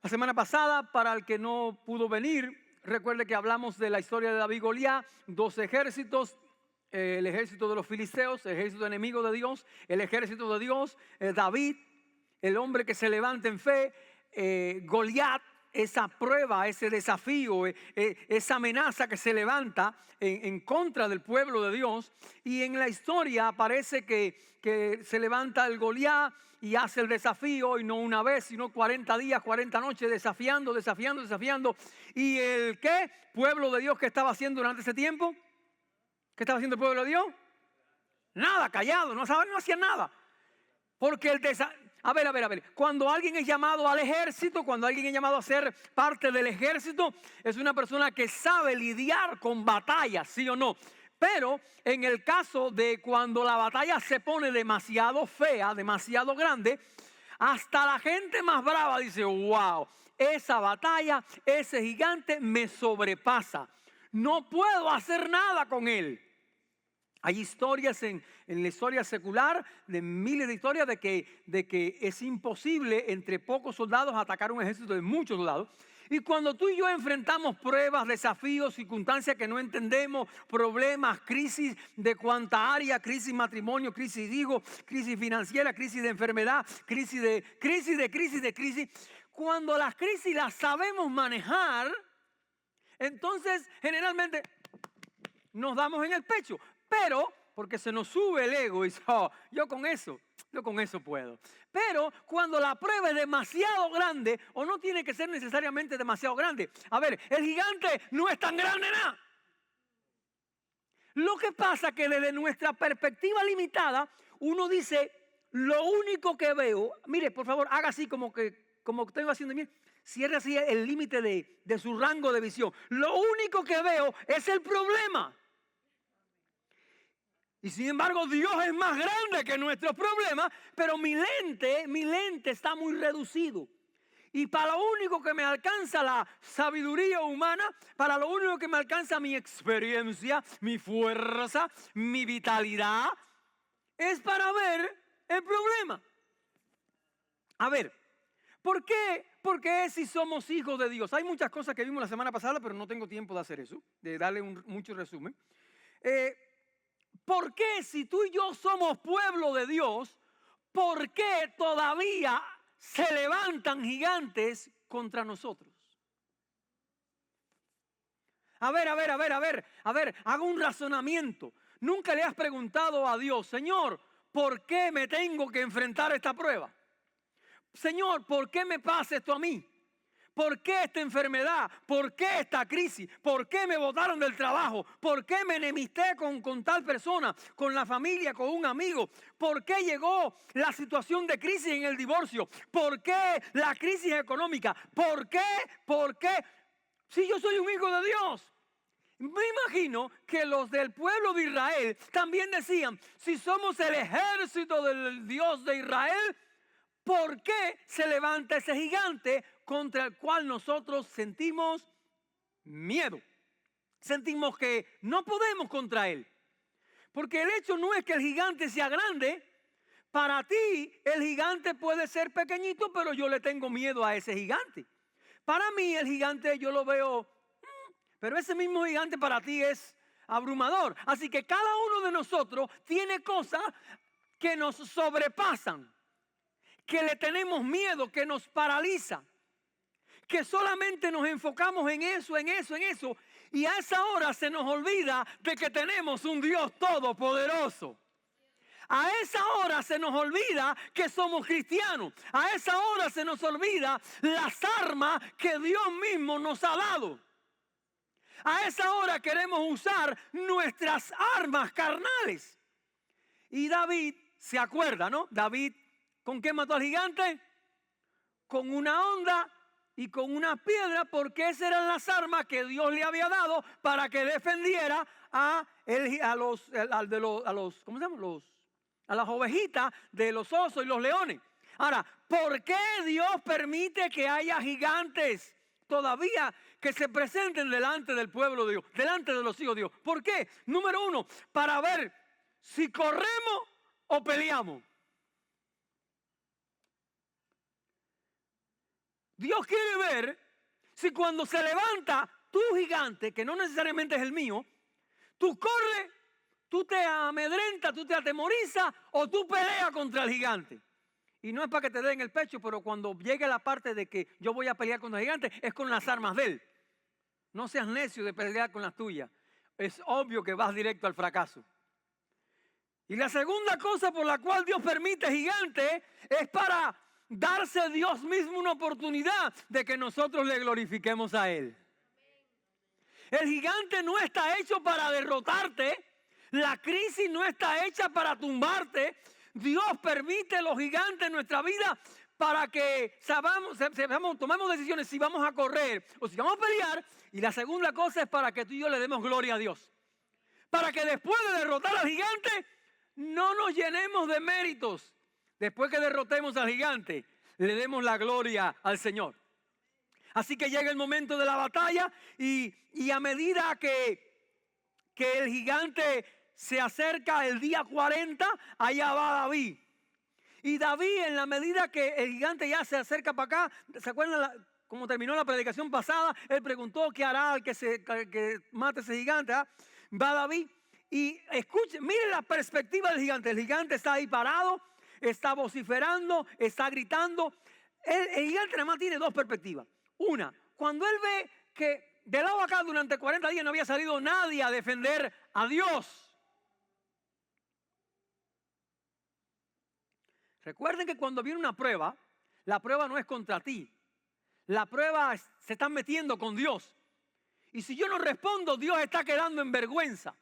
La semana pasada, para el que no pudo venir, recuerde que hablamos de la historia de David y Goliat, dos ejércitos, el ejército de los filisteos, el ejército enemigo de Dios, el ejército de Dios, David, el hombre que se levanta en fe, Goliat, esa prueba, ese desafío, esa amenaza que se levanta en contra del pueblo de Dios. Y en la historia aparece que se levanta el Goliat y hace el desafío, y no una vez, sino 40 días, 40 noches, desafiando. ¿Y el qué? Pueblo de Dios, ¿qué estaba haciendo durante ese tiempo? ¿Qué estaba haciendo el pueblo de Dios? Nada, callado, no hacían nada. Porque a ver, cuando alguien es llamado al ejército, cuando alguien es llamado a ser parte del ejército, es una persona que sabe lidiar con batallas, ¿sí o no? Pero en el caso de cuando la batalla se pone demasiado fea, demasiado grande, hasta la gente más brava dice: wow, esa batalla, ese gigante me sobrepasa. No puedo hacer nada con él. Hay historias en la historia secular, de miles de historias de que es imposible entre pocos soldados atacar un ejército de muchos soldados. Y cuando tú y yo enfrentamos pruebas, desafíos, circunstancias que no entendemos, problemas, crisis de cuánta área, crisis matrimonio, crisis de hijos, crisis financiera, crisis de enfermedad, crisis, cuando las crisis las sabemos manejar, entonces generalmente nos damos en el pecho. Pero, porque se nos sube el ego y dice: oh, yo con eso puedo. Pero cuando la prueba es demasiado grande, o no tiene que ser necesariamente demasiado grande. A ver, el gigante no es tan grande nada. Lo que pasa es que desde nuestra perspectiva limitada, uno dice: lo único que veo, mire, por favor, haga así como estoy haciendo bien. Cierre así el límite de su rango de visión. Lo único que veo es el problema. Y sin embargo, Dios es más grande que nuestros problemas, pero mi lente está muy reducido. Y para lo único que me alcanza la sabiduría humana, para lo único que me alcanza mi experiencia, mi fuerza, mi vitalidad, es para ver el problema. A ver, ¿por qué? Porque si somos hijos de Dios. Hay muchas cosas que vimos la semana pasada, pero no tengo tiempo de hacer eso, de darle mucho resumen. ¿Por qué, si tú y yo somos pueblo de Dios, por qué todavía se levantan gigantes contra nosotros? A ver, haga un razonamiento. ¿Nunca le has preguntado a Dios: Señor, ¿por qué me tengo que enfrentar a esta prueba? Señor, ¿por qué me pasa esto a mí? ¿Por qué esta enfermedad? ¿Por qué esta crisis? ¿Por qué me botaron del trabajo? ¿Por qué me enemisté con tal persona, con la familia, con un amigo? ¿Por qué llegó la situación de crisis en el divorcio? ¿Por qué la crisis económica? ¿Por qué? Si yo soy un hijo de Dios. Me imagino que los del pueblo de Israel también decían: si somos el ejército del Dios de Israel, ¿por qué se levanta ese gigante contra el cual nosotros sentimos miedo? Sentimos que no podemos contra él. Porque el hecho no es que el gigante sea grande. Para ti el gigante puede ser pequeñito, pero yo le tengo miedo a ese gigante. Para mí el gigante yo lo veo, pero ese mismo gigante para ti es abrumador. Así que cada uno de nosotros tiene cosas que nos sobrepasan, que le tenemos miedo, que nos paraliza, que solamente nos enfocamos en eso, y a esa hora se nos olvida de que tenemos un Dios todopoderoso. A esa hora se nos olvida que somos cristianos. A esa hora se nos olvida las armas que Dios mismo nos ha dado. A esa hora queremos usar nuestras armas carnales. Y David se acuerda, ¿no? David, ¿con qué mató al gigante? Con una honda y con una piedra, porque esas eran las armas que Dios le había dado para que defendiera a las ovejitas de los osos y los leones. Ahora, ¿por qué Dios permite que haya gigantes todavía que se presenten delante del pueblo de Dios, delante de los hijos de Dios? ¿Por qué? Número uno, para ver si corremos o peleamos. Dios quiere ver si cuando se levanta tu gigante, que no necesariamente es el mío, tú corres, tú te amedrentas, tú te atemorizas o tú peleas contra el gigante. Y no es para que te den el pecho, pero cuando llegue la parte de que yo voy a pelear contra el gigante, es con las armas de él. No seas necio de pelear con las tuyas. Es obvio que vas directo al fracaso. Y la segunda cosa por la cual Dios permite gigantes es para darse Dios mismo una oportunidad de que nosotros le glorifiquemos a Él. El gigante no está hecho para derrotarte. La crisis no está hecha para tumbarte. Dios permite los gigantes en nuestra vida para que tomemos decisiones si vamos a correr o si vamos a pelear. Y la segunda cosa es para que tú y yo le demos gloria a Dios. Para que después de derrotar al gigante, no nos llenemos de méritos. Después que derrotemos al gigante, le demos la gloria al Señor. Así que llega el momento de la batalla y a medida que el gigante se acerca el día 40, allá va David. Y David, en la medida que el gigante ya se acerca para acá, ¿se acuerdan cómo terminó la predicación pasada? Él preguntó qué hará el que mate a ese gigante. Va David y escuche, mire la perspectiva del gigante. El gigante está ahí parado, está vociferando, está gritando. El gigante nada más tiene dos perspectivas. Una, cuando él ve que de lado acá durante 40 días no había salido nadie a defender a Dios. Recuerden que cuando viene una prueba, la prueba no es contra ti. La prueba se está metiendo con Dios. Y si yo no respondo, Dios está quedando en vergüenza.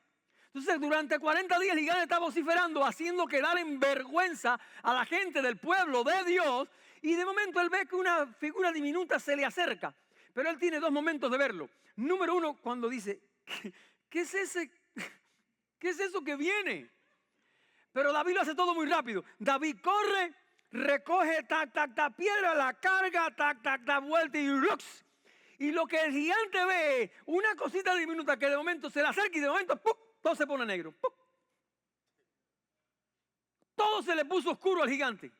Entonces, durante 40 días el gigante está vociferando, haciendo quedar en vergüenza a la gente del pueblo de Dios. Y de momento él ve que una figura diminuta se le acerca. Pero él tiene dos momentos de verlo. Número uno, cuando dice, ¿qué es ese? ¿Qué es eso que viene? Pero David lo hace todo muy rápido. David corre, recoge, piedra, la carga, vuelta y ¡rux! Y lo que el gigante ve, una cosita diminuta que de momento se le acerca y de momento ¡pum!, todo se pone negro. ¡Pum! Todo se le puso oscuro al gigante.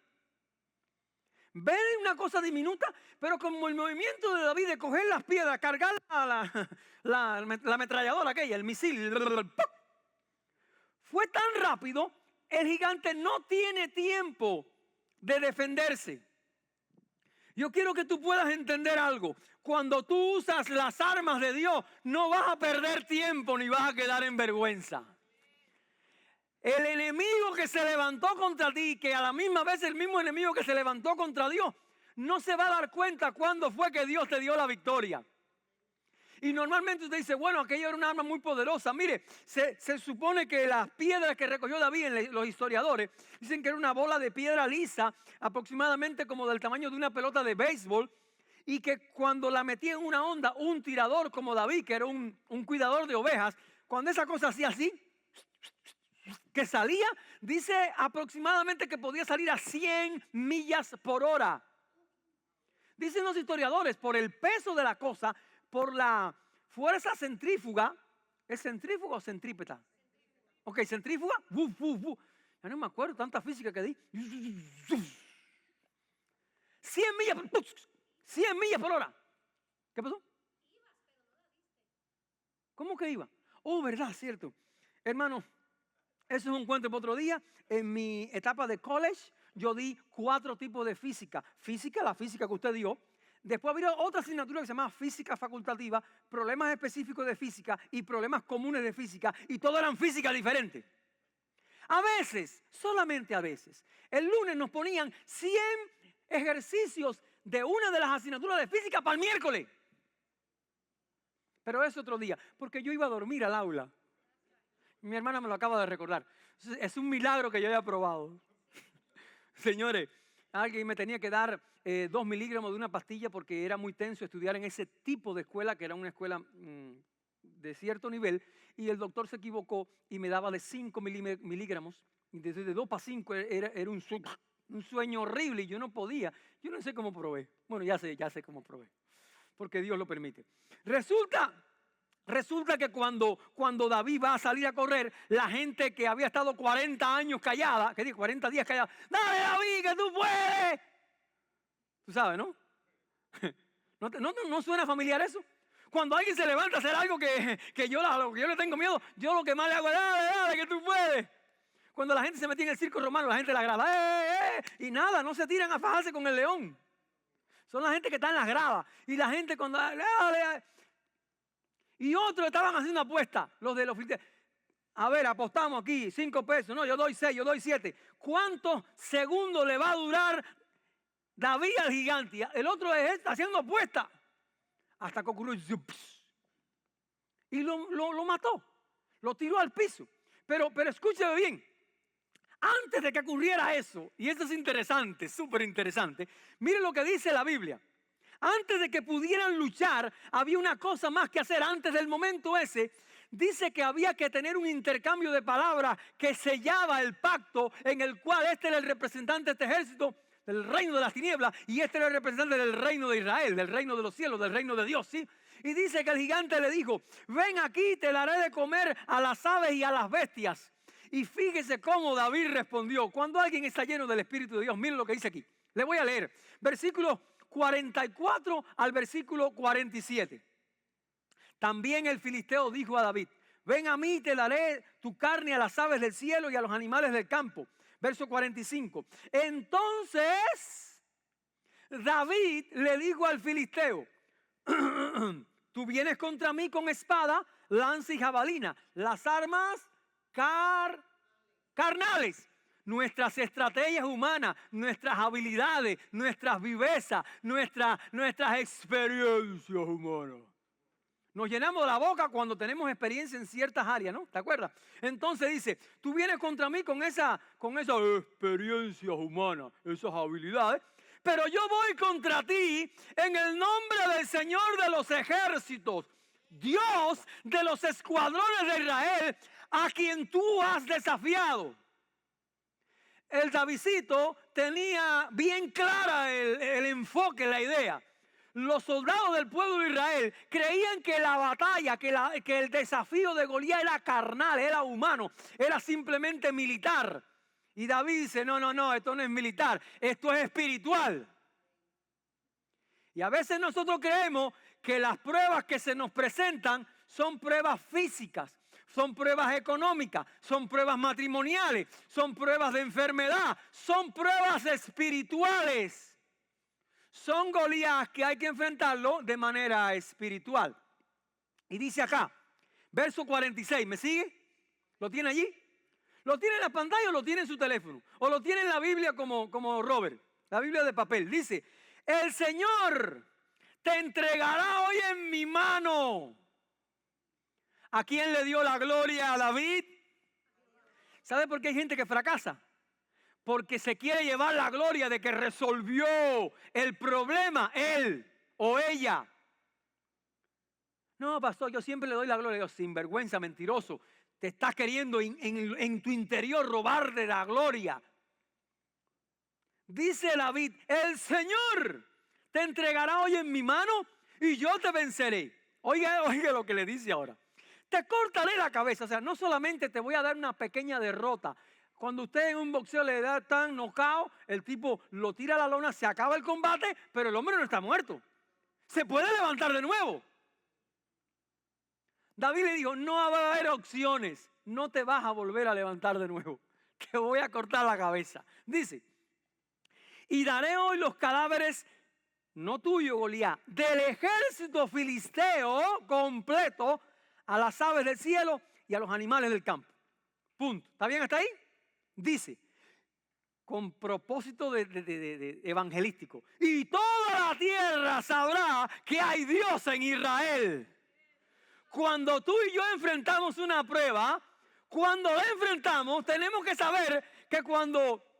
Ven una cosa diminuta, pero como el movimiento de David de coger las piedras, cargar la ametralladora aquella, el misil, ¡pum!, fue tan rápido, el gigante no tiene tiempo de defenderse. Yo quiero que tú puedas entender algo. Cuando tú usas las armas de Dios, no vas a perder tiempo ni vas a quedar en vergüenza. El enemigo que se levantó contra ti, que a la misma vez el mismo enemigo que se levantó contra Dios, no se va a dar cuenta cuándo fue que Dios te dio la victoria. Y normalmente usted dice, bueno, aquello era un arma muy poderosa. Mire, se supone que las piedras que recogió David, los historiadores, dicen que era una bola de piedra lisa, aproximadamente como del tamaño de una pelota de béisbol, y que cuando la metía en una onda, un tirador como David, que era un cuidador de ovejas, cuando esa cosa hacía así, que salía, dice aproximadamente que podía salir a 100 millas por hora. Dicen los historiadores, por el peso de la cosa, por la fuerza centrífuga. ¿Es centrífuga o centrípeta? Ok, centrífuga. Ya no me acuerdo, tanta física que di. 100 millas por hora. ¿Qué pasó? ¿Cómo que iba? Oh, verdad, cierto. Hermano, eso es un cuento para otro día. En mi etapa de college, yo di 4 tipos de física. Física, la física que usted dio. Después había otra asignatura que se llama física facultativa, problemas específicos de física y problemas comunes de física. Y todo eran física diferentes. A veces, solamente a veces, el lunes nos ponían 100 ejercicios de una de las asignaturas de física para el miércoles. Pero es otro día, porque yo iba a dormir al aula. Mi hermana me lo acaba de recordar. Es un milagro que yo haya aprobado. Señores, alguien me tenía que dar 2 miligramos de una pastilla porque era muy tenso estudiar en ese tipo de escuela, que era una escuela de cierto nivel, y el doctor se equivocó y me daba de 5 miligramos, y desde de 2 para 5 era un sueño horrible y yo no podía. Yo no sé cómo probé. Bueno, ya sé cómo probé, porque Dios lo permite. Resulta que cuando David va a salir a correr, la gente que había estado 40 años callada, que digo 40 días callada, dale David, que tú puedes. Tú sabes, ¿no? ¿No suena familiar eso? Cuando alguien se levanta a hacer algo que yo le tengo miedo, yo lo que más le hago es, dale, que tú puedes. Cuando la gente se metía en el circo romano, la gente la graba, y nada, no se tiran a fajarse con el león. Son la gente que está en las gradas. Y la gente cuando, y otros estaban haciendo apuestas, los de los filisteos. A ver, apostamos aquí, 5 pesos. No, yo doy 6, yo doy 7. ¿Cuántos segundos le va a durar David al gigante? El otro está haciendo apuesta. Hasta que ocurrió y lo mató. Lo tiró al piso. Pero escúcheme bien. Antes de que ocurriera eso, y esto es interesante, súper interesante, miren lo que dice la Biblia. Antes de que pudieran luchar, había una cosa más que hacer. Antes del momento ese, dice que había que tener un intercambio de palabras que sellaba el pacto en el cual este era el representante de este ejército del reino de las tinieblas y este era el representante del reino de Israel, del reino de los cielos, del reino de Dios, ¿sí? Y dice que el gigante le dijo, ven aquí, te daré de comer a las aves y a las bestias. Y fíjese cómo David respondió. Cuando alguien está lleno del Espíritu de Dios, miren lo que dice aquí. Le voy a leer, versículos 44 al versículo 47. También el filisteo dijo a David, ven a mí, te daré tu carne a las aves del cielo y a los animales del campo. Verso 45. Entonces David le dijo al filisteo, tú vienes contra mí con espada, lanza y jabalina, las armas carnales. Nuestras estrategias humanas, nuestras habilidades, nuestras vivezas, nuestras experiencias humanas. Nos llenamos la boca cuando tenemos experiencia en ciertas áreas, ¿no? ¿Te acuerdas? Entonces dice, tú vienes contra mí con esas experiencias humanas, esas habilidades, pero yo voy contra ti en el nombre del Señor de los ejércitos, Dios de los escuadrones de Israel, a quien tú has desafiado. El Davidcito tenía bien clara el enfoque, la idea. Los soldados del pueblo de Israel creían que la batalla, que el desafío de Goliat era carnal, era humano, era simplemente militar. Y David dice, no, esto no es militar, esto es espiritual. Y a veces nosotros creemos que las pruebas que se nos presentan son pruebas físicas, son pruebas económicas, son pruebas matrimoniales, son pruebas de enfermedad, son pruebas espirituales. Son Goliat que hay que enfrentarlo de manera espiritual. Y dice acá, verso 46, ¿me sigue? ¿Lo tiene allí? ¿Lo tiene en la pantalla o lo tiene en su teléfono? ¿O lo tiene en la Biblia como Robert? La Biblia de papel. Dice, el Señor te entregará hoy en mi mano. ¿A quién le dio la gloria a David? ¿Sabe por qué hay gente que fracasa? Porque se quiere llevar la gloria de que resolvió el problema él o ella. No, pastor, yo siempre le doy la gloria a Dios. Sinvergüenza, mentiroso. Te estás queriendo en tu interior robarle la gloria. Dice David, el Señor te entregará hoy en mi mano y yo te venceré. Oiga lo que le dice ahora. Te cortaré la cabeza. O sea, no solamente te voy a dar una pequeña derrota. Cuando usted en un boxeo le da tan knockout, el tipo lo tira a la lona, se acaba el combate, pero el hombre no está muerto. Se puede levantar de nuevo. David le dijo, no va a haber opciones. No te vas a volver a levantar de nuevo. Te voy a cortar la cabeza. Dice, y daré hoy los cadáveres, no tuyo, Goliat, del ejército filisteo completo a las aves del cielo y a los animales del campo. Punto. ¿Está bien hasta ahí? Dice, con propósito de evangelístico, y toda la tierra sabrá que hay Dios en Israel. Cuando tú y yo enfrentamos una prueba, cuando la enfrentamos, tenemos que saber que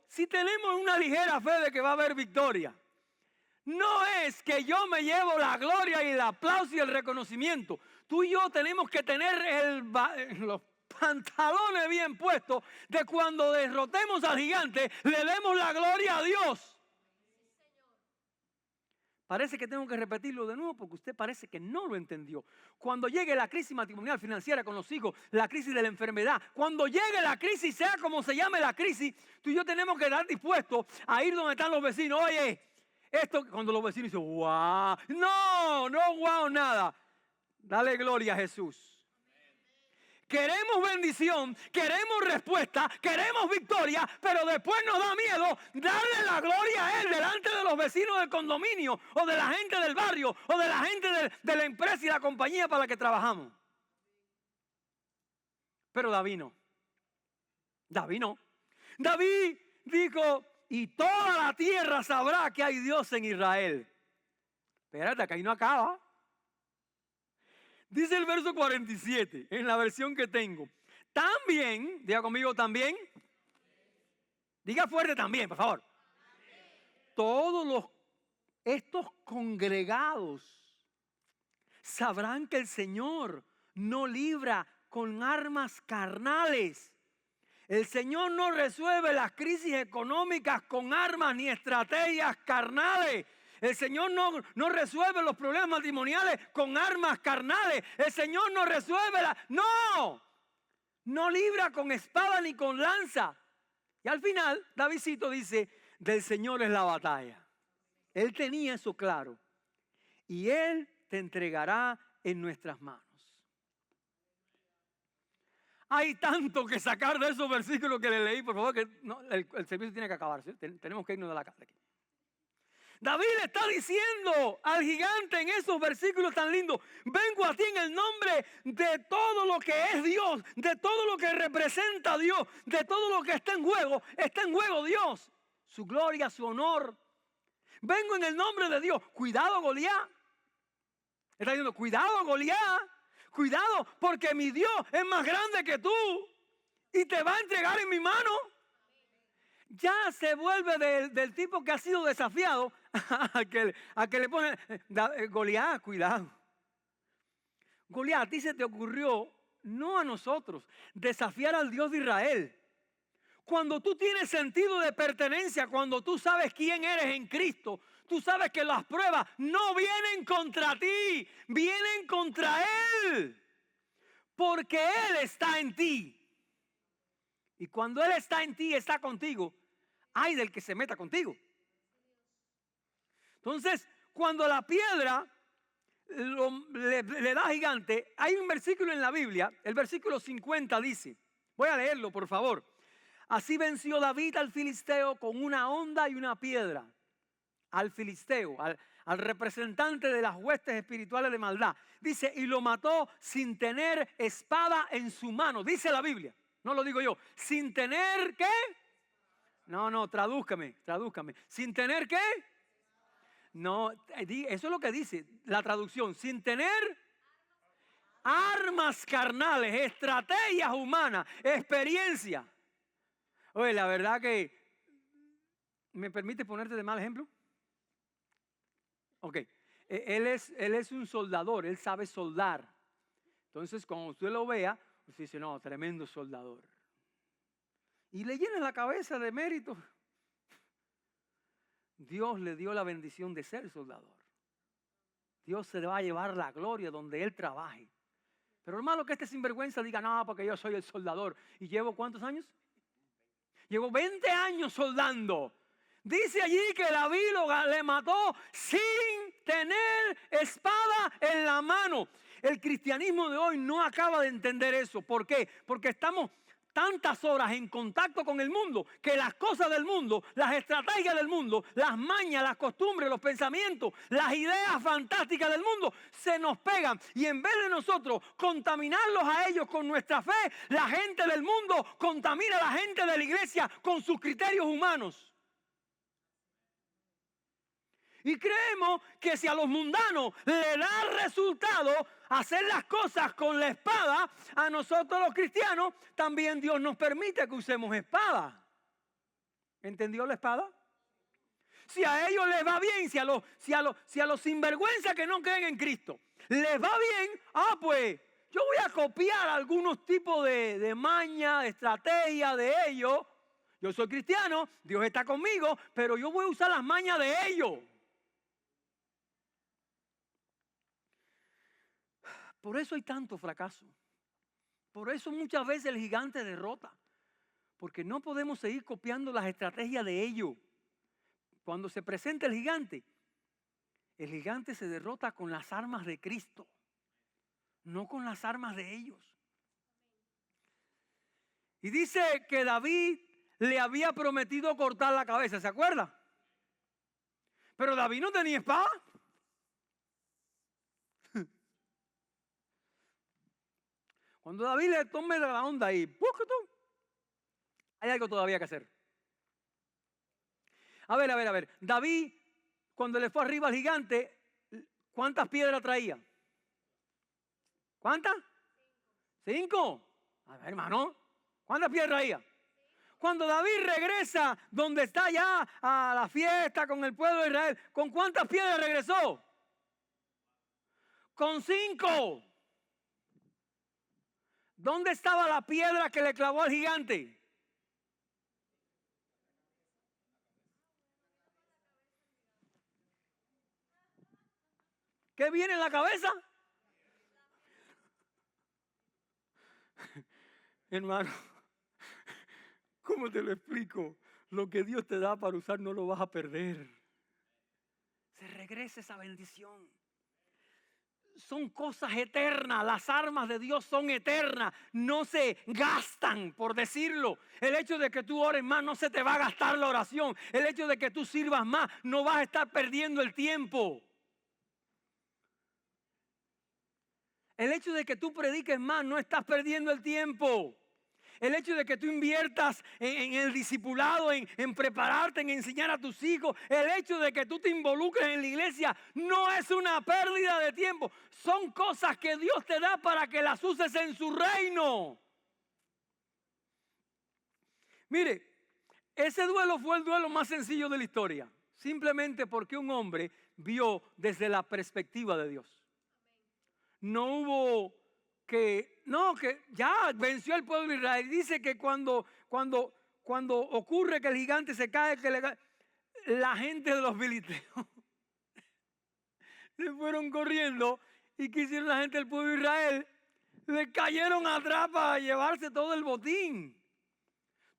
si tenemos una ligera fe de que va a haber victoria, no es que yo me llevo la gloria y el aplauso y el reconocimiento. Tú y yo tenemos que tener los pantalones bien puestos de cuando derrotemos al gigante, le demos la gloria a Dios. Parece que tengo que repetirlo de nuevo porque usted parece que no lo entendió. Cuando llegue la crisis matrimonial financiera con los hijos, la crisis de la enfermedad, cuando llegue la crisis, sea como se llame la crisis, tú y yo tenemos que estar dispuestos a ir donde están los vecinos. Oye, Esto cuando los vecinos dicen, wow, no wow nada. Dale gloria a Jesús. Queremos bendición, queremos respuesta, queremos victoria, pero después nos da miedo darle la gloria a Él delante de los vecinos del condominio o de la gente del barrio o de la gente de la empresa y la compañía para la que trabajamos. Pero David no. David dijo, y toda la tierra sabrá que hay Dios en Israel. Espérate, que ahí no acaba. Dice el verso 47, en la versión que tengo. También, diga conmigo también. Diga fuerte también, por favor. Todos estos congregados sabrán que el Señor no libra con armas carnales. El Señor no resuelve las crisis económicas con armas ni estrategias carnales. El Señor no resuelve los problemas matrimoniales con armas carnales. El Señor no resuelve no libra con espada ni con lanza. Y al final, Davidcito dice, del Señor es la batalla. Él tenía eso claro. Y Él te entregará en nuestras manos. Hay tanto que sacar de esos versículos que le leí. Por favor, que no, el servicio tiene que acabarse. Tenemos que irnos de la casa aquí. David le está diciendo al gigante en esos versículos tan lindos, vengo a ti en el nombre de todo lo que es Dios, de todo lo que representa a Dios, de todo lo que está en juego Dios, su gloria, su honor. Vengo en el nombre de Dios. Cuidado, Goliat. Está diciendo, cuidado, Goliat. Cuidado, porque mi Dios es más grande que tú y te va a entregar en mi mano. Ya se vuelve del tipo que ha sido desafiado a que le pone, Goliat, cuidado. Goliat, a ti se te ocurrió, no a nosotros, desafiar al Dios de Israel. Cuando tú tienes sentido de pertenencia, cuando tú sabes quién eres en Cristo, tú sabes que las pruebas no vienen contra ti, vienen contra Él. Porque Él está en ti. Y cuando Él está en ti, está contigo, ay del que se meta contigo. Entonces, cuando la piedra le da gigante, hay un versículo en la Biblia, el versículo 50 dice, voy a leerlo por favor. Así venció David al filisteo con una honda y una piedra. Al filisteo, al representante de las huestes espirituales de maldad. Dice, y lo mató sin tener espada en su mano. Dice la Biblia, no lo digo yo. Sin tener, ¿qué? No, tradúzcame. ¿Sin tener qué? No, eso es lo que dice la traducción. Sin tener armas carnales, estrategias humanas, experiencia. Oye, la verdad que, ¿me permite ponerte de mal ejemplo? Ok, él es un soldador, él sabe soldar. Entonces, cuando usted lo vea, usted dice, no, tremendo soldador. Y le llena la cabeza de mérito. Dios le dio la bendición de ser soldador. Dios se va a llevar la gloria donde él trabaje. Pero hermano, que este sinvergüenza diga, no, porque yo soy el soldador. ¿Y llevo cuántos años? Llevo 20 años soldando. Dice allí que David le mató sin tener espada en la mano. El cristianismo de hoy no acaba de entender eso. ¿Por qué? Porque estamos tantas horas en contacto con el mundo que las cosas del mundo, las estrategias del mundo, las mañas, las costumbres, los pensamientos, las ideas fantásticas del mundo se nos pegan. Y en vez de nosotros contaminarlos a ellos con nuestra fe, la gente del mundo contamina a la gente de la iglesia con sus criterios humanos. Y creemos que si a los mundanos le da resultado hacer las cosas con la espada, a nosotros los cristianos también Dios nos permite que usemos espada. ¿Entendió la espada? Si a ellos les va bien, si a los sinvergüenzas que no creen en Cristo les va bien, pues yo voy a copiar algunos tipos de maña, de estrategia de ellos. Yo soy cristiano, Dios está conmigo, pero yo voy a usar las mañas de ellos. Por eso hay tanto fracaso. Por eso muchas veces el gigante derrota. Porque no podemos seguir copiando las estrategias de ellos. cuando se presenta el gigante se derrota con las armas de Cristo, no con las armas de ellos. Y dice que David le había prometido cortar la cabeza, ¿se acuerda? Pero David no tenía espada. Cuando David le tome la onda y hay algo todavía que hacer. A ver. David, cuando le fue arriba al gigante, ¿cuántas piedras traía? ¿Cuántas? 5. A ver, hermano, ¿cuántas piedras traía? Cuando David regresa donde está ya a la fiesta con el pueblo de Israel, ¿con cuántas piedras regresó? Con 5. ¿Dónde estaba la piedra que le clavó al gigante? ¿Qué viene en la cabeza? Hermano, ¿cómo te lo explico? Lo que Dios te da para usar no lo vas a perder. Se regresa esa bendición. Son cosas eternas, las armas de Dios son eternas, no se gastan, por decirlo. El hecho de que tú ores más no se te va a gastar la oración. El hecho de que tú sirvas más no vas a estar perdiendo el tiempo. El hecho de que tú prediques más no estás perdiendo el tiempo. El hecho de que tú inviertas en el discipulado, en prepararte, en enseñar a tus hijos, el hecho de que tú te involucres en la iglesia no es una pérdida de tiempo. Son cosas que Dios te da para que las uses en su reino. Mire, ese duelo fue el duelo más sencillo de la historia. Simplemente porque un hombre vio desde la perspectiva de Dios. No hubo que ya venció el pueblo de Israel. Dice que cuando ocurre que el gigante se cae, la gente de los filisteos le fueron corriendo. ¿Y qué hicieron la gente del pueblo de Israel? Le cayeron atrás para llevarse todo el botín.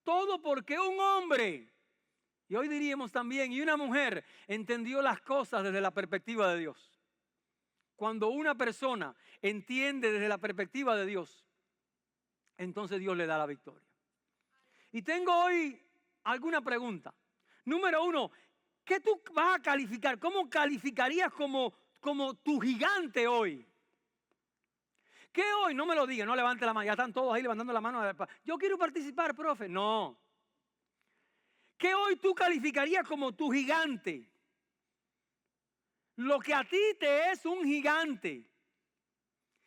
Todo porque un hombre, y hoy diríamos también, y una mujer, entendió las cosas desde la perspectiva de Dios. Cuando una persona entiende desde la perspectiva de Dios, entonces Dios le da la victoria. Y tengo hoy alguna pregunta. Número 1, ¿qué tú vas a calificar? ¿Cómo calificarías como tu gigante hoy? ¿Qué hoy? No me lo digan, no levante la mano. Ya están todos ahí levantando la mano. Yo quiero participar, profe. No. ¿Qué hoy tú calificarías como tu gigante? Lo que a ti te es un gigante.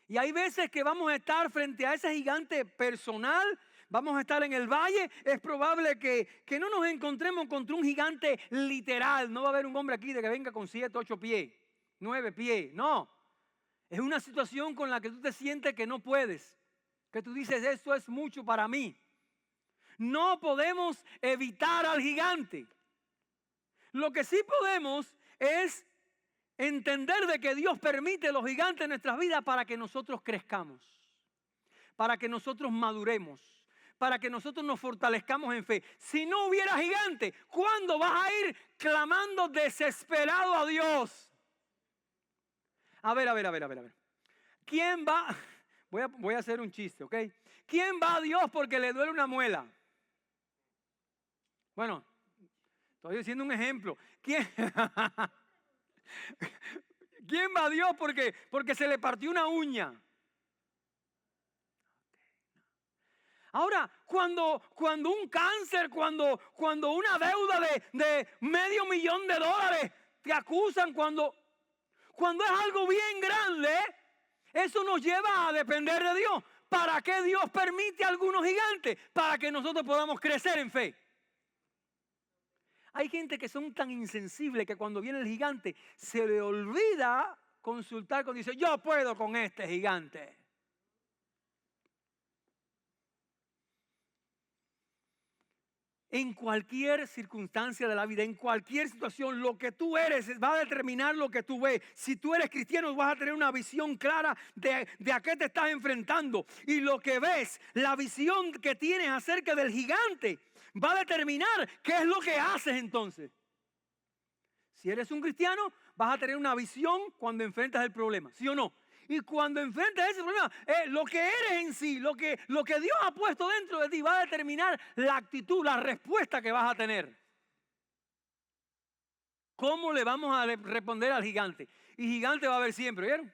Y hay veces que vamos a estar frente a ese gigante personal, vamos a estar en el valle, es probable que no nos encontremos contra un gigante literal. No va a haber un hombre aquí de que venga con 7, 8 pies, 9 pies, no. Es una situación con la que tú te sientes que no puedes, que tú dices, esto es mucho para mí. No podemos evitar al gigante. Lo que sí podemos es entender de que Dios permite los gigantes en nuestras vidas para que nosotros crezcamos, para que nosotros maduremos, para que nosotros nos fortalezcamos en fe. Si no hubiera gigante, ¿cuándo vas a ir clamando desesperado a Dios? A ver. ¿Quién va? Voy a hacer un chiste, ¿ok? ¿Quién va a Dios porque le duele una muela? Bueno, estoy diciendo un ejemplo. ¿Quién va a Dios porque se le partió una uña? Ahora, cuando un cáncer, cuando una deuda de $500,000 te acusan, cuando es algo bien grande, eso nos lleva a depender de Dios. ¿Para qué Dios permite algunos gigantes? Para que nosotros podamos crecer en fe. Hay gente que son tan insensibles que cuando viene el gigante se le olvida consultar cuando dice, yo puedo con este gigante. En cualquier circunstancia de la vida, en cualquier situación, lo que tú eres va a determinar lo que tú ves. Si tú eres cristiano, vas a tener una visión clara de a qué te estás enfrentando. Y lo que ves, la visión que tienes acerca del gigante, va a determinar qué es lo que haces entonces. Si eres un cristiano, vas a tener una visión cuando enfrentas el problema, ¿sí o no? Y cuando enfrentas ese problema, lo que eres en sí, lo que Dios ha puesto dentro de ti va a determinar la actitud, la respuesta que vas a tener. ¿Cómo le vamos a responder al gigante? Y gigante va a haber siempre, ¿vieron?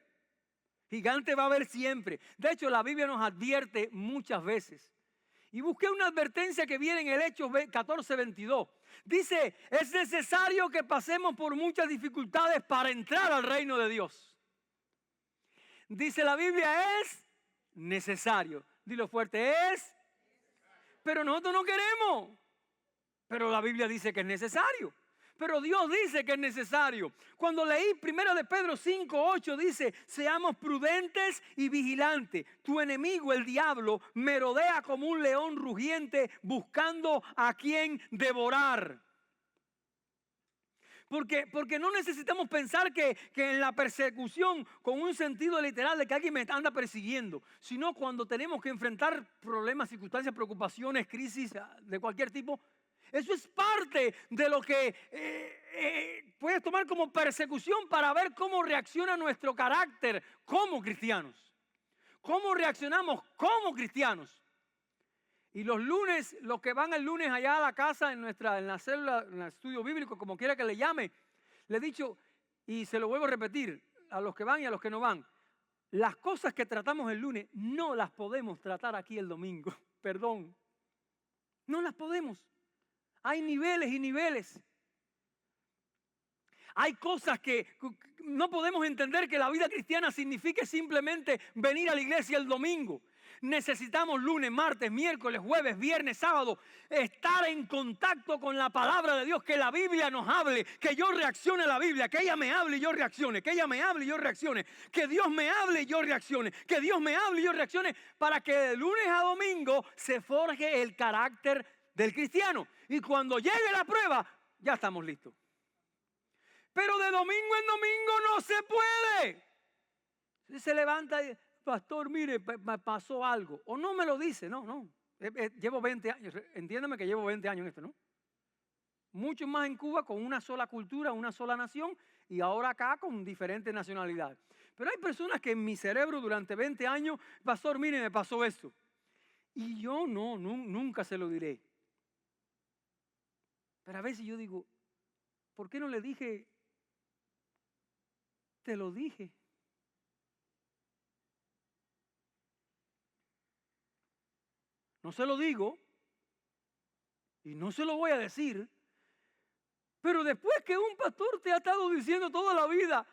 Gigante va a haber siempre. De hecho, la Biblia nos advierte muchas veces. Y busqué una advertencia que viene en el Hechos 14:22. Dice, es necesario que pasemos por muchas dificultades para entrar al reino de Dios. Dice la Biblia, es necesario. Dilo fuerte, es. Pero nosotros no queremos. Pero la Biblia dice que es necesario. Pero Dios dice que es necesario. Cuando leí 1 de Pedro 5:8 dice, seamos prudentes y vigilantes. Tu enemigo, el diablo, merodea como un león rugiente buscando a quien devorar. Porque no necesitamos pensar que en la persecución con un sentido literal de que alguien me anda persiguiendo, sino cuando tenemos que enfrentar problemas, circunstancias, preocupaciones, crisis de cualquier tipo. Eso es parte de lo que puedes tomar como persecución para ver cómo reacciona nuestro carácter como cristianos. Cómo reaccionamos como cristianos. Y los lunes, los que van el lunes allá a la casa, en la célula, en el estudio bíblico, como quiera que le llame, le he dicho, y se lo vuelvo a repetir, a los que van y a los que no van, las cosas que tratamos el lunes no las podemos tratar aquí el domingo. Perdón. No las podemos. Hay niveles y niveles. Hay cosas que no podemos entender que la vida cristiana signifique simplemente venir a la iglesia el domingo. Necesitamos lunes, martes, miércoles, jueves, viernes, sábado, estar en contacto con la palabra de Dios, que la Biblia nos hable, que yo reaccione a la Biblia, que ella me hable y yo reaccione, que ella me hable y yo reaccione, que Dios me hable y yo reaccione, que Dios me hable y yo reaccione, para que de lunes a domingo se forje el carácter del cristiano. Y cuando llegue la prueba, ya estamos listos. Pero de domingo en domingo no se puede. Se levanta y, pastor, mire, me pasó algo. O no me lo dice, no. Llevo 20 años, entiéndeme que llevo 20 años en esto, ¿no? Mucho más en Cuba con una sola cultura, una sola nación, y ahora acá con diferentes nacionalidades. Pero hay personas que en mi cerebro durante 20 años, pastor, mire, me pasó esto. Y yo nunca se lo diré. Pero a veces yo digo, ¿por qué no le dije? Te lo dije. No se lo digo y no se lo voy a decir, pero después que un pastor te ha estado diciendo toda la vida,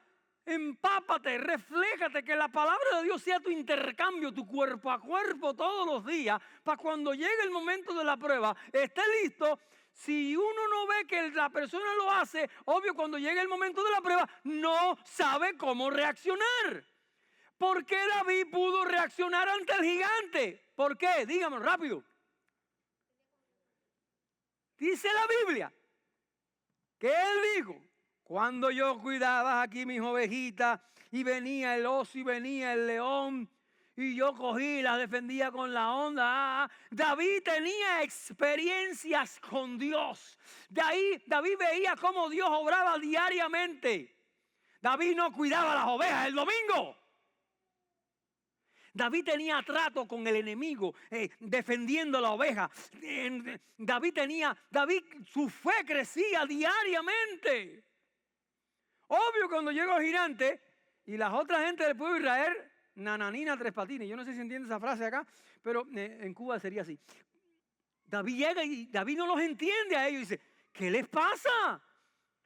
empápate, refléjate, que la palabra de Dios sea tu intercambio, tu cuerpo a cuerpo todos los días, para cuando llegue el momento de la prueba, esté listo. Si uno no ve que la persona lo hace, obvio, cuando llegue el momento de la prueba, no sabe cómo reaccionar. ¿Por qué David pudo reaccionar ante el gigante? ¿Por qué? Dígame rápido. Dice la Biblia que él dijo, cuando yo cuidaba aquí mis ovejitas y venía el oso y venía el león y yo cogí y las defendía con la onda. David tenía experiencias con Dios. De ahí David veía cómo Dios obraba diariamente. David no cuidaba las ovejas el domingo. David tenía trato con el enemigo, defendiendo la oveja. David, su fe crecía diariamente. Obvio, cuando llegó el gigante y las otras gente del pueblo de Israel, nananina, tres patines. Yo no sé si entiende esa frase acá, pero en Cuba sería así. David llega y David no los entiende a ellos y dice, ¿qué les pasa?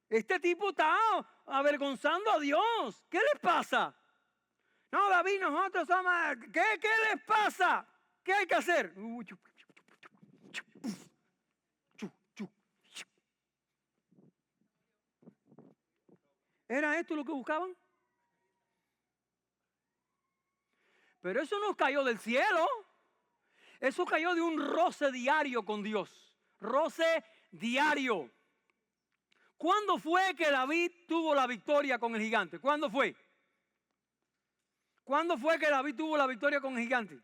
Este tipo está avergonzando a Dios. ¿Qué les pasa? No, David, nosotros somos... ¿Qué les pasa? ¿Qué hay que hacer? ¿Era esto lo que buscaban? Pero eso no cayó del cielo. Eso cayó de un roce diario con Dios. Roce diario. ¿Cuándo fue que David tuvo la victoria con el gigante? ¿Cuándo fue? ¿Cuándo fue que David tuvo la victoria con el gigante?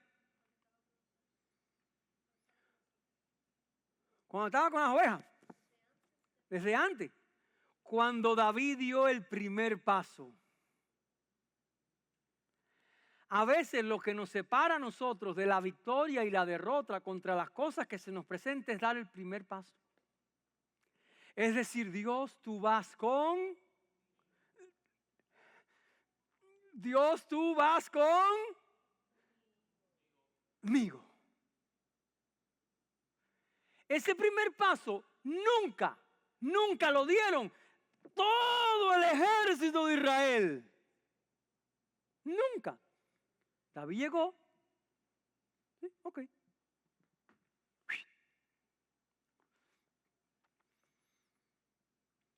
Cuando estaba con las ovejas. Desde antes. Cuando David dio el primer paso. A veces lo que nos separa a nosotros de la victoria y la derrota contra las cosas que se nos presentan es dar el primer paso. Es decir, Dios, tú vas conmigo. Ese primer paso nunca lo dieron todo el ejército de Israel. Nunca. David llegó. Sí, ok.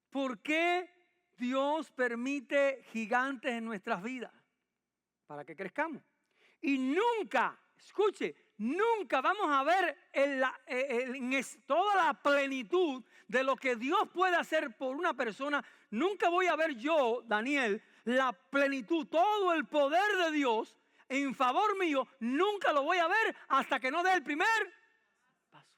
¿Por qué Dios permite gigantes en nuestras vidas? Para que crezcamos. Y nunca, escuche, nunca vamos a ver toda la plenitud de lo que Dios puede hacer por una persona. Nunca voy a ver yo, Daniel, la plenitud, todo el poder de Dios en favor mío. Nunca lo voy a ver hasta que no dé el primer paso.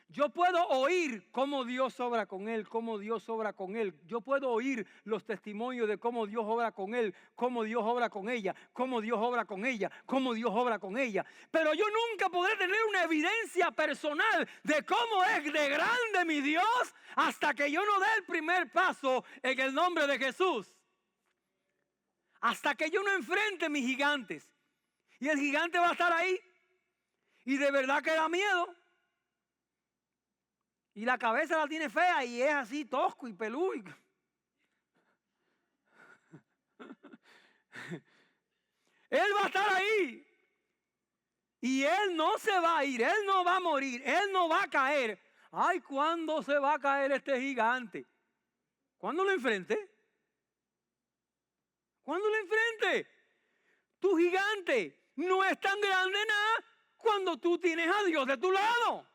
Yo puedo oír cómo Dios obra con él, cómo Dios obra con él. Yo puedo oír los testimonios de cómo Dios obra con él, cómo Dios obra con ella, cómo Dios obra con ella, cómo Dios obra con ella. Pero yo nunca podré tener una evidencia personal de cómo es de grande mi Dios hasta que yo no dé el primer paso en el nombre de Jesús. Hasta que yo no enfrente mis gigantes. Y el gigante va a estar ahí. Y de verdad que da miedo. Y la cabeza la tiene fea y es así tosco y peludo. Él va a estar ahí. Y él no se va a ir, él no va a morir, él no va a caer. Ay, ¿cuándo se va a caer este gigante? ¿Cuándo lo enfrente? ¿Cuándo lo enfrente? Tu gigante no es tan grande nada cuando tú tienes a Dios de tu lado.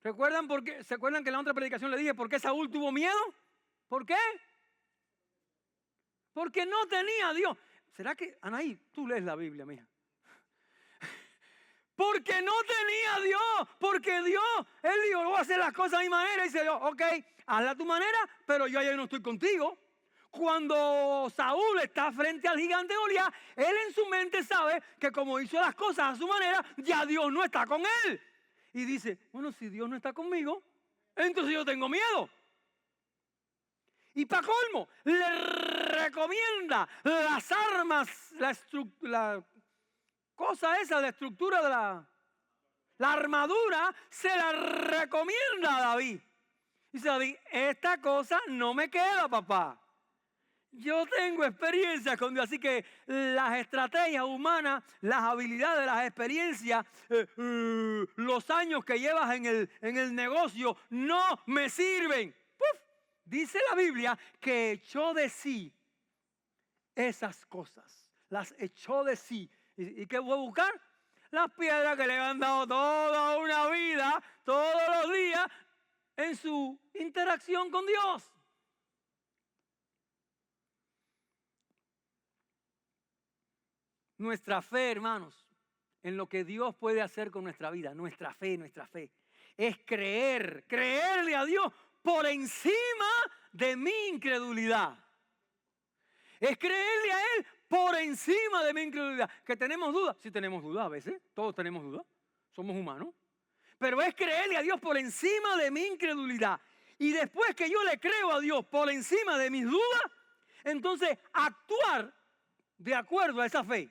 ¿Se acuerdan que en la otra predicación le dije por qué Saúl tuvo miedo? ¿Por qué? Porque no tenía a Dios. ¿Será que, Anaí, tú lees la Biblia, mija? Porque no tenía a Dios. Porque Dios, Él dijo, voy a hacer las cosas a mi manera. Y dice Dios, ok, hazla a tu manera, pero yo ya no estoy contigo. Cuando Saúl está frente al gigante Goliat, él en su mente sabe que como hizo las cosas a su manera, ya Dios no está con él. Y dice, bueno, si Dios no está conmigo, entonces yo tengo miedo. Y para colmo, le recomienda las armas, la cosa esa, la estructura de la armadura, se la recomienda a David. Dice David, esta cosa no me queda, papá. Yo tengo experiencia con Dios, así que las estrategias humanas, las habilidades, las experiencias, los años que llevas en el negocio no me sirven. ¡Puf! Dice la Biblia que echó de sí esas cosas, las echó de sí. ¿Y qué voy a buscar? Las piedras que le han dado toda una vida, todos los días, en su interacción con Dios. Nuestra fe, hermanos, en lo que Dios puede hacer con nuestra vida, nuestra fe, es creerle a Dios por encima de mi incredulidad. Es creerle a Él por encima de mi incredulidad. ¿Que tenemos dudas? Sí tenemos dudas a veces, todos tenemos dudas, somos humanos. Pero es creerle a Dios por encima de mi incredulidad. Y después que yo le creo a Dios por encima de mis dudas, entonces actuar de acuerdo a esa fe.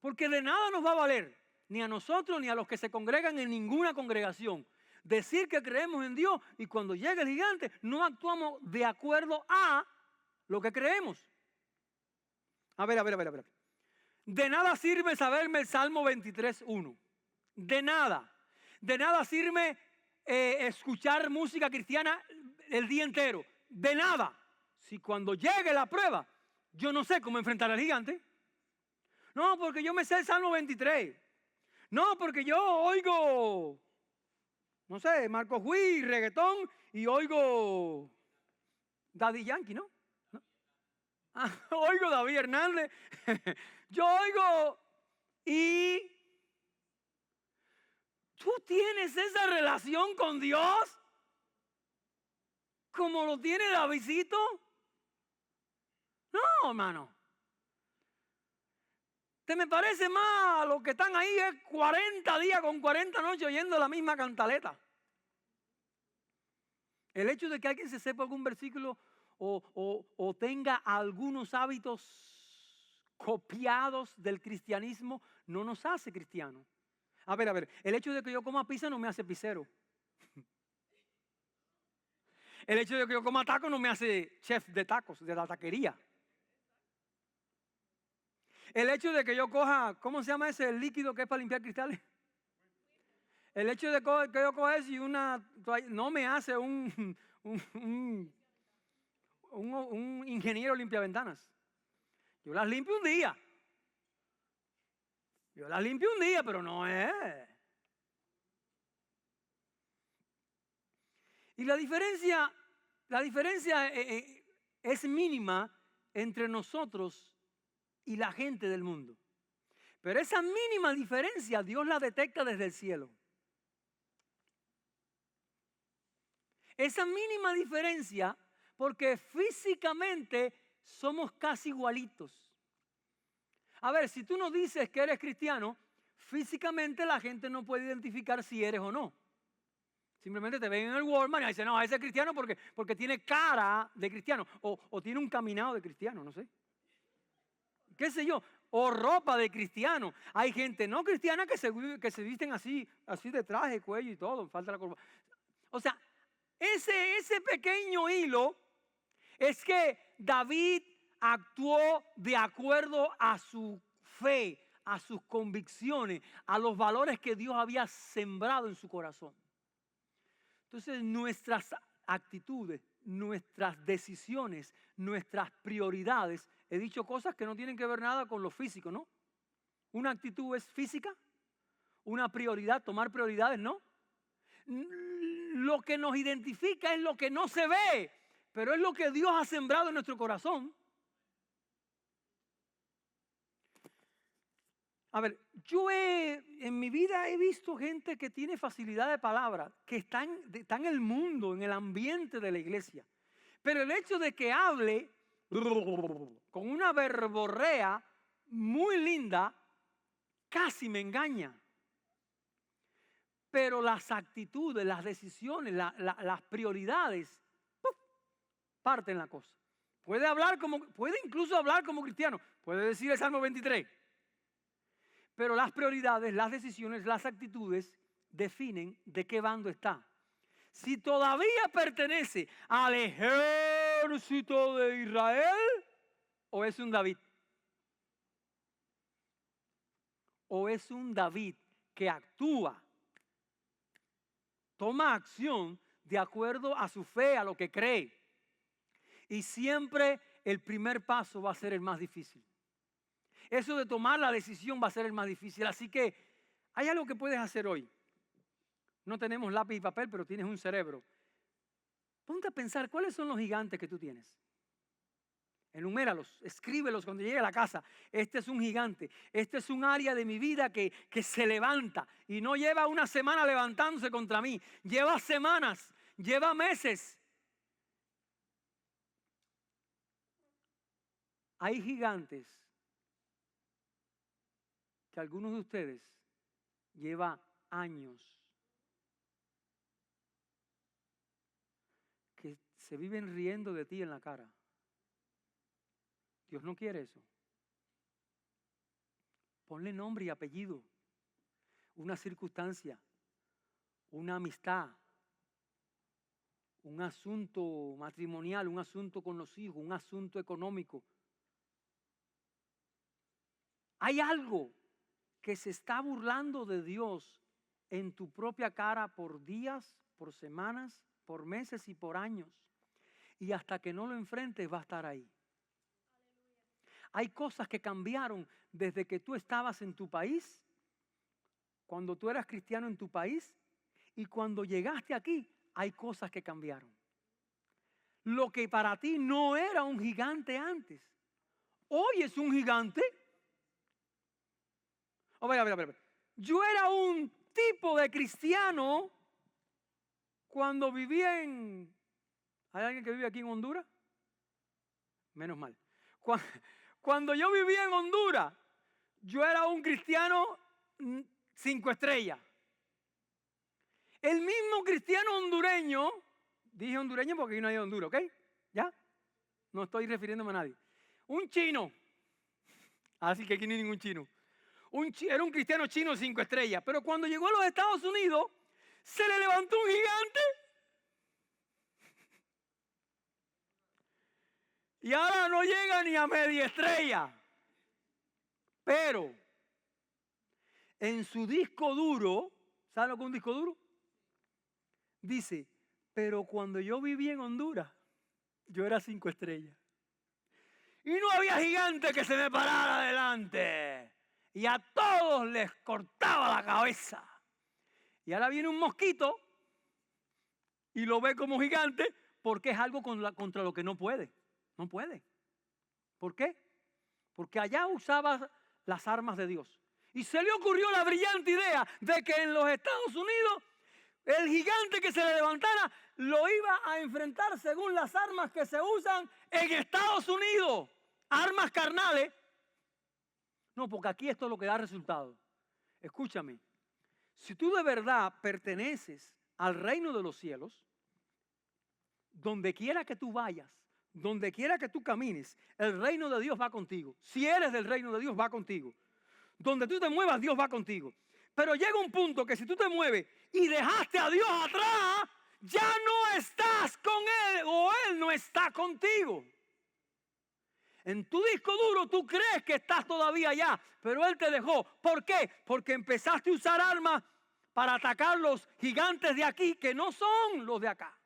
Porque de nada nos va a valer, ni a nosotros ni a los que se congregan en ninguna congregación, decir que creemos en Dios y cuando llega el gigante no actuamos de acuerdo a lo que creemos. A ver. De nada sirve saberme el Salmo 23:1. De nada. De nada sirve escuchar música cristiana el día entero. De nada. Si cuando llegue la prueba, yo no sé cómo enfrentar al gigante. No, porque yo me sé el Salmo 23. No, porque yo oigo, no sé, Marcos Witt, reggaetón, y oigo Daddy Yankee, ¿no? Oigo David Hernández. Yo oigo y tú tienes esa relación con Dios. como lo tiene Davidcito. No, hermano. ¿Te me parece más a los que están ahí 40 días con 40 noches oyendo la misma cantaleta? El hecho de que alguien se sepa algún versículo o tenga algunos hábitos copiados del cristianismo no nos hace cristianos. A ver, el hecho de que yo coma pizza no me hace pizzero. El hecho de que yo coma tacos no me hace chef de tacos, de la taquería. El hecho de que yo coja, ¿cómo se llama ese líquido que es para limpiar cristales? El hecho de que yo coja eso y no me hace un ingeniero limpiaventanas. Yo las limpio un día. Pero no es. Y la diferencia es mínima entre nosotros y la gente del mundo. Pero esa mínima diferencia Dios la detecta desde el cielo. Esa mínima diferencia, porque físicamente somos casi igualitos. A ver, si tú no dices que eres cristiano, físicamente la gente no puede identificar si eres o no. Simplemente te ven en el Walmart y dicen, no, ese es cristiano porque tiene cara de cristiano o tiene un caminado de cristiano, no sé. ¿Qué sé yo? O ropa de cristiano. Hay gente no cristiana que se visten así de traje, cuello y todo, falta la corbata. O sea, ese pequeño hilo es que David actuó de acuerdo a su fe, a sus convicciones, a los valores que Dios había sembrado en su corazón. Entonces, nuestras actitudes, nuestras decisiones, nuestras prioridades, he dicho cosas que no tienen que ver nada con lo físico, ¿no? Una actitud es física, una prioridad, tomar prioridades, ¿no? Lo que nos identifica es lo que no se ve, pero es lo que Dios ha sembrado en nuestro corazón. A ver, en mi vida he visto gente que tiene facilidad de palabra, que está en el mundo, en el ambiente de la iglesia. Pero el hecho de que hable con una verborrea muy linda, casi me engaña. Pero las actitudes, las decisiones, las prioridades, parten la cosa. Puede incluso hablar como cristiano, puede decir el Salmo 23. Pero las prioridades, las decisiones, las actitudes definen de qué bando está. Si todavía pertenece al ejército de Israel, o es un David. O es un David que actúa, toma acción de acuerdo a su fe, a lo que cree. Y siempre el primer paso va a ser el más difícil. Eso de tomar la decisión va a ser el más difícil. Así que hay algo que puedes hacer hoy. No tenemos lápiz y papel, pero tienes un cerebro. Ponte a pensar cuáles son los gigantes que tú tienes. Enuméralos, escríbelos cuando llegue a la casa. Este es un gigante. Este es un área de mi vida que se levanta. Y no lleva una semana levantándose contra mí. Lleva semanas, lleva meses. Hay gigantes que algunos de ustedes lleva años que se viven riendo de ti en la cara. Dios no quiere eso. Ponle nombre y apellido, una circunstancia, una amistad, un asunto matrimonial, un asunto con los hijos, un asunto económico. Hay algo que se está burlando de Dios en tu propia cara por días, por semanas, por meses y por años. Y hasta que no lo enfrentes va a estar ahí. Hay cosas que cambiaron desde que tú estabas en tu país, cuando tú eras cristiano en tu país, y cuando llegaste aquí, hay cosas que cambiaron. Lo que para ti no era un gigante antes, hoy es un gigante. A ver. Yo era un tipo de cristiano cuando vivía en ¿Hay alguien que vive aquí en Honduras? Menos mal. Cuando yo vivía en Honduras, yo era un cristiano 5 estrellas. El mismo cristiano hondureño, dije hondureño porque aquí no hay Honduras, ¿ok? ¿Ya? No estoy refiriéndome a nadie. Un chino, así que aquí no hay ningún chino. Era un cristiano chino 5 estrellas, pero cuando llegó a los Estados Unidos, se le levantó un gigante. Y ahora no llega ni a media estrella. Pero en su disco duro, ¿saben lo que es un disco duro? Dice, pero cuando yo viví en Honduras, yo era 5 estrellas. Y no había gigante que se me parara adelante. Y a todos les cortaba la cabeza. Y ahora viene un mosquito y lo ve como gigante porque es algo contra lo que no puede. No puede. ¿Por qué? Porque allá usaba las armas de Dios. Y se le ocurrió la brillante idea de que en los Estados Unidos el gigante que se le levantara lo iba a enfrentar según las armas que se usan en Estados Unidos. Armas carnales. No, porque aquí esto es lo que da resultado. Escúchame. Si tú de verdad perteneces al reino de los cielos, donde quiera que tú vayas, donde quiera que tú camines, el reino de Dios va contigo. Si eres del reino de Dios, va contigo. Donde tú te muevas, Dios va contigo. Pero llega un punto que si tú te mueves y dejaste a Dios atrás, ya no estás con Él o Él no está contigo. En tu disco duro tú crees que estás todavía allá, pero Él te dejó. ¿Por qué? Porque empezaste a usar armas para atacar los gigantes de aquí que no son los de acá.